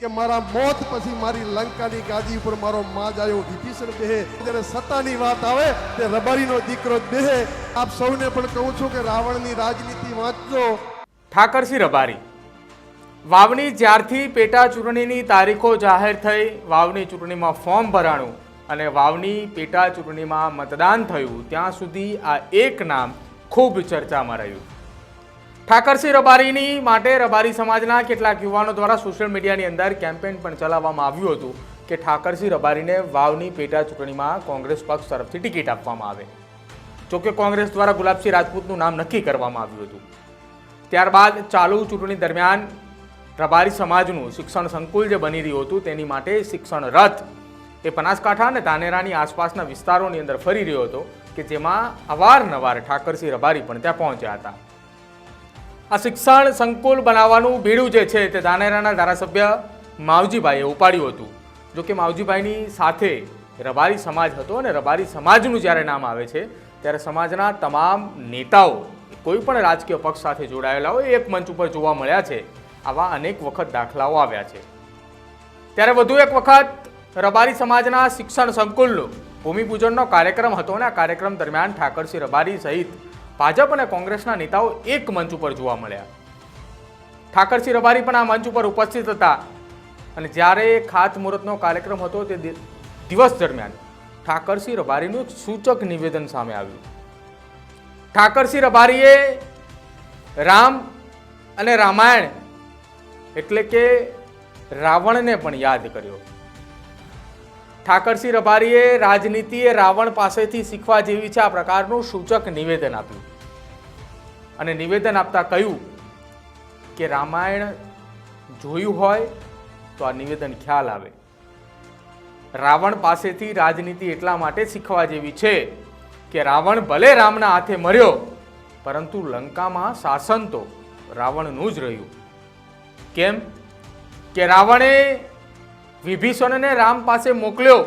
કે મારા મોત પછી મારી લંકાની ગાદી ઉપર મારો માજાયો વિભીષણ બેહે। જ્યારે સત્તાની વાત આવે તે રબારીનો દીકરો બેહે। આપ સૌને પણ કહું છું કે રાવણની રાજનીતિ વાંચજો। ઠાકરસિંહ રબારી વાવની જ્યારથી પેટા ચૂંટણીની તારીખો જાહેર થઈ, વાવની ચૂંટણીમાં ફોર્મ ભરાણું અને વાવની પેટા ચૂંટણીમાં મતદાન થયું, ત્યાં સુધી આ એક નામ ખૂબ ચર્ચામાં રહ્યું। ઠાકરસિંહ રબારીની માટે રબારી સમાજના કેટલાક યુવાનો દ્વારા સોશિયલ મીડિયાની અંદર કેમ્પેન પણ ચલાવવામાં આવ્યું હતું કે ઠાકરસિંહ રબારીને વાવની પેટા ચૂંટણીમાં કોંગ્રેસ પક્ષ તરફથી ટિકિટ આપવામાં આવે। જોકે કોંગ્રેસ દ્વારા ગુલાબસિંહ રાજપૂતનું નામ નક્કી કરવામાં આવ્યું હતું। ત્યારબાદ ચાલુ ચૂંટણી દરમિયાન રબારી સમાજનું શિક્ષણ સંકુલ જે બની રહ્યું હતું તેની માટે શિક્ષણ રથ એ બનાસકાંઠા અને ધાનેરાની આસપાસના વિસ્તારોની અંદર ફરી રહ્યો હતો કે જેમાં અવારનવાર ઠાકરસિંહ રબારી પણ ત્યાં પહોંચ્યા હતા। આ શિક્ષણ સંકુલ બનાવવાનું બીડું જે છે તે ધાનેરાના ધારાસભ્ય માવજીભાઈએ ઉપાડ્યું હતું। જોકે માવજીભાઈની સાથે રબારી સમાજ હતો અને રબારી સમાજનું જ્યારે નામ આવે છે ત્યારે સમાજના તમામ નેતાઓ કોઈ પણ રાજકીય પક્ષ સાથે જોડાયેલા હોય એક મંચ ઉપર જોવા મળ્યા છે। આવા અનેક વખત દાખલાઓ આવ્યા છે। ત્યારે વધુ એક વખત રબારી સમાજના શિક્ષણ સંકુલનો ભૂમિપૂજનનો કાર્યક્રમ હતો અને આ કાર્યક્રમ દરમિયાન ઠાકરસિંહ રબારી સહિત ભાજપ અને કોંગ્રેસના નેતાઓ એક મંચ ઉપર જોવા મળ્યા। ઠાકરસિંહ રબારી પણ આ મંચ ઉપર ઉપસ્થિત હતા અને જ્યારે ખાતમુહૂર્તનો કાર્યક્રમ હતો તે દિવસ દરમિયાન ઠાકરસિંહ રબારીનું એક સૂચક નિવેદન સામે આવ્યું। ઠાકરસિંહ રબારીએ રામ અને રામાયણ એટલે કે રાવણને પણ યાદ કર્યો। ઠાકરસિંહ રબારીએ રાજનીતિએ રાવણ પાસેથી શીખવા જેવી છે આ પ્રકારનું સૂચક નિવેદન આપ્યું અને નિવેદન આપતા કહ્યું કે રામાયણ જોયું હોય તો આ નિવેદન ખ્યાલ આવે। રાવણ પાસેથી રાજનીતિ એટલા માટે શીખવા જેવી છે કે રાવણ ભલે રામના હાથે મર્યો પરંતુ લંકામાં શાસન તો રાવણનું જ રહ્યું। કેમ કે રાવણે વિભીષણને રામ પાસે મોકલ્યો,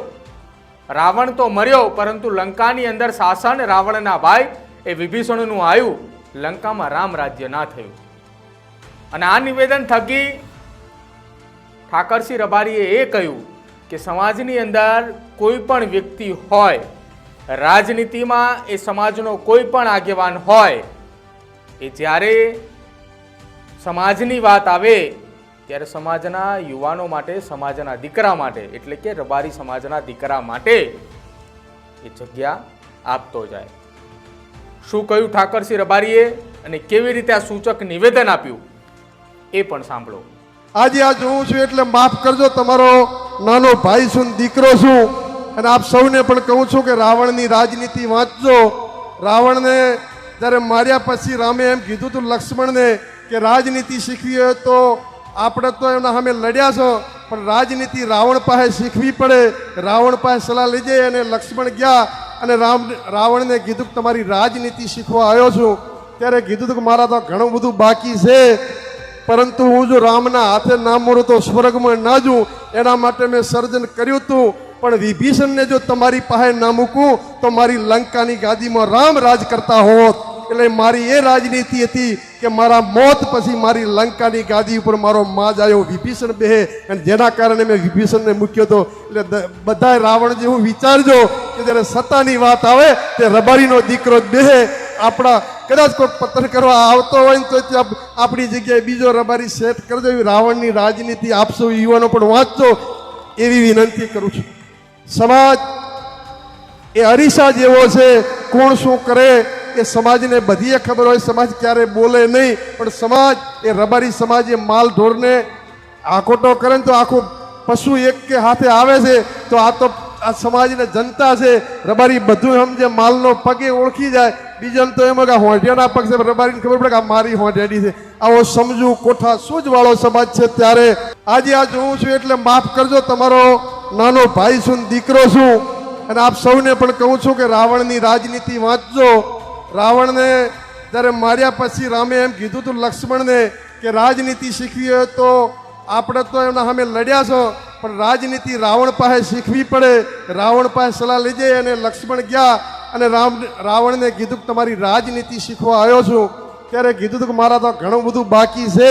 રાવણ તો મર્યો પરંતુ લંકાની અંદર શાસન રાવણના ભાઈ એ વિભીષણનું આવ્યું, લંકામાં રામ રાજ્ય ના થયું। અને આ નિવેદન થકી ઠાકરસિંહ રબારીએ એ કહ્યું કે સમાજની અંદર કોઈ પણ વ્યક્તિ હોય, રાજનીતિમાં એ સમાજનો કોઈ પણ આગેવાન હોય, એ જ્યારે સમાજની વાત આવે ત્યારે સમાજના યુવાનો માટે, સમાજના દીકરા માટે એટલે કે રબારી સમાજના દીકરા માટે એ જગ્યા આપતો જાય। શું કહ્યું ઠાકરસિંહ રબારીએ અને કેવી રીતે આ સૂચક નિવેદન આપ્યું એ પણ સાંભળો। આજે આ જોઉં છું એટલે માફ કરજો, તમારો નાનો ભાઈ છું, દીકરો છું અને આપ સૌને પણ કહું છું કે રાવણની રાજનીતિ વાંચજો। રાવણને જ્યારે માર્યા પછી રામે એમ કીધું હતું લક્ષ્મણને કે રાજનીતિ શીખવી હોય તો આપણે તો એમના સામે લડ્યા છો પણ રાજનીતિ રાવણ પાસે શીખવી પડે। રાવણ પાસે સલાહ લઈ જાય અને લક્ષ્મણ ગયા અને રાવણને કીધું કે તમારી રાજનીતિ શીખવા આવ્યો છું। ત્યારે કીધું હતું કે મારા તો ઘણું બધું બાકી છે પરંતુ હું જો રામના હાથે ના મળું તો સ્વર્ગમાં ના જઉં, એના માટે મેં સર્જન કર્યું હતું। પણ વિભીષણને જો તમારી પાસે ના મૂકું તો મારી લંકાની ગાદીમાં રામ રાજ કરતા હોત। એટલે મારી એ રાજનીતિ હતી કે મારા મોત પછી મારી લંકાની ગાદી ઉપર મારો માજાયો વિભીષણ બેહે અને જેના કારણે મેં વિભીષણને મૂક્યો હતો। એટલે બધા રાવણ જેવું વિચારજો કે જ્યારે સત્તાની વાત આવે તે રબારીનો દીકરો જ બેહે। આપણા કદાચ કોઈ પત્ર કરવા આવતો હોય ને તો ત્યાં આપણી જગ્યાએ બીજો રબારી સેટ કરજો। એવી રાવણની રાજનીતિ આપ સૌ યુવાનો પણ વાંચજો એવી વિનંતી કરું છું। સમાજ એ અરીસા જેવો છે, કોણ શું કરે એ સમાજને બધી ખબર હોય, સમાજ ક્યારે બોલે નહીં, પણ સમાજ એ રબારી સમાજ એ માલ ઢોરને આખોટો કરે ને તો આખું પશુ એક કે હાથે આવે છે તો આ તો આ સમાજને જનતા છે। રબારી બધું સમજે, માલનો પગે ઓળખી જાય, બીજાને તો એમ કે હોંઢિયાના પગ છે, રબારીને ખબર પડે કે આ મારી હોંઢિયાની છે। આવો સમજુ કોઠા સૂઝવાળો સમાજ છે। ત્યારે આજે આ જોઉં છું એટલે માફ કરજો, તમારો નાનો ભાઈ છું, દીકરો છું અને આપ સૌને પણ કહું છું કે રાવણની રાજનીતિ વાંચજો। રાવણને જ્યારે માર્યા પછી રામે એમ કીધું હતું લક્ષ્મણને કે રાજનીતિ શીખવી હોય તો આપણે તો એમના સામે લડ્યા છો પણ રાજનીતિ રાવણ પાસે શીખવી પડે। રાવણ પાસે સલાહ લઈ જાય અને લક્ષ્મણ ગયા અને રાવણને કીધું કે તમારી રાજનીતિ શીખવા આવ્યો છું। ત્યારે કીધું હતું કે મારા તો ઘણું બધું બાકી છે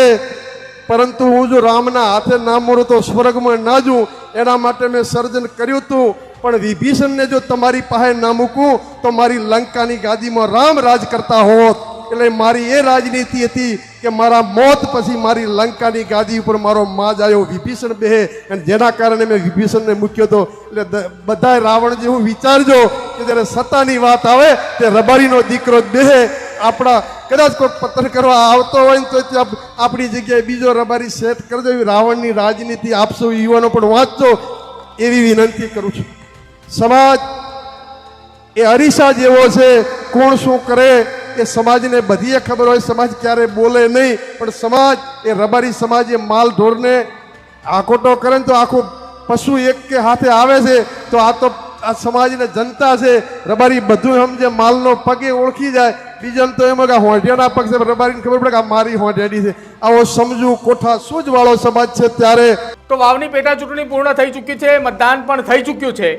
પરંતુ હું જો રામના હાથે ના મરું તો સ્વર્ગમાં ના જઉં, એના માટે મેં સર્જન કર્યું હતું. પણ વિભીષણને જો તમારી પાસે ના મૂકું તો મારી લંકાની ગાદીમાં રામ રાજ કરતા હોત. એટલે મારી એ રાજનીતિ હતી કે મારા મોત પછી મારી લંકાની ગાદી ઉપર મારો માજાયો વિભીષણ બેહે, અને જેના કારણે મેં વિભીષણને મૂક્યો હતો. એટલે બધાય રાવણ જેવું વિચારજો કે જ્યારે સત્તાની વાત આવે તે રબારીનો દીકરો જ બેહે. આપણા કદાચ કોઈ પતન કરવા આવતો હોય ને તો ત્યાં આપણી જગ્યાએ બીજો રબારી સેટ કરજો. એવી રાવણની રાજનીતિ આપ સૌ યુવાનો પણ વાંચજો એવી વિનંતી કરું છું. સમાજ એ અરીસા જેવો છે, કોણ શું કરે એ સમાજને બધીએ ખબર હોય. સમાજ ક્યારે બોલે નહીં, પણ સમાજ એ રબારી સમાજ એ માલ ઢોરને આખોટો કરે ને તો આખું પશુ એક કે હાથે આવે છે. તો આ સમાજને જનતા છે, રબારી બધું સમજે, માલનો પગે ઓળખી જાય. બીજાને તો એમ કે હોંઢિયાના પગ છે, રબારીને ખબર પડે કે આ મારી હોંઢિયાની છે. આવો સમજુ કોઠા સૂઝ વાળો સમાજ છે. ત્યારે તો વાવની પેટા ચૂંટણી પૂર્ણ થઈ ચૂકી છે, મતદાન પણ થઈ ચૂક્યું છે,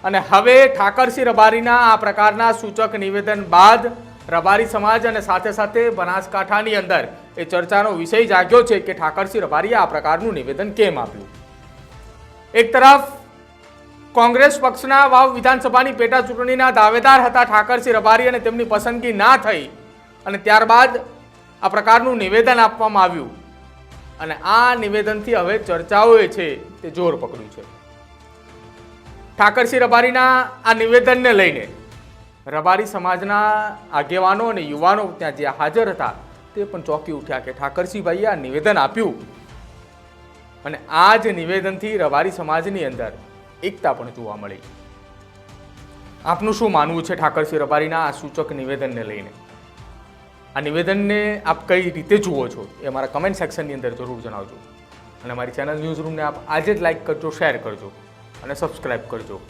અને હવે ઠાકરસિંહ રબારીના આ પ્રકારના સૂચક નિવેદન બાદ રબારી સમાજ અને સાથે સાથે બનાસકાંઠાની અંદર એ ચર્ચાનો વિષય જાગ્યો છે કે ઠાકરસિંહ રબારીએ આ પ્રકારનું નિવેદન કેમ આપ્યું. એક તરફ કોંગ્રેસ પક્ષના વાવ વિધાનસભાની પેટા ચૂંટણીના દાવેદાર હતા ઠાકરસિંહ રબારી, અને તેમની પસંદગી ના થઈ, અને ત્યારબાદ આ પ્રકારનું નિવેદન આપવામાં આવ્યું, અને આ નિવેદનથી હવે ચર્ચાઓએ છે તે જોર પકડ્યું છે. ઠાકરસિંહ રબારીના આ નિવેદનને લઈને રબારી સમાજના આગેવાનો અને યુવાનો ત્યાં જે હાજર હતા તે પણ ચોંકી ઉઠ્યા કે ઠાકરસિંહભાઈએ આ નિવેદન આપ્યું, અને આ જ નિવેદનથી રબારી સમાજની અંદર એકતા પણ જોવા મળી. આપનું શું માનવું છે ઠાકરસિંહ રબારીના આ સૂચક નિવેદનને લઈને? આ નિવેદનને આપ કઈ રીતે જુઓ છો એ અમારા કમેન્ટ સેક્શનની અંદર જરૂર જણાવજો, અને અમારી ચેનલ ન્યૂઝ રૂમને આપ આજે જ લાઈક કરજો, શેર કરજો અને સબસ્ક્રાઈબ કરજો.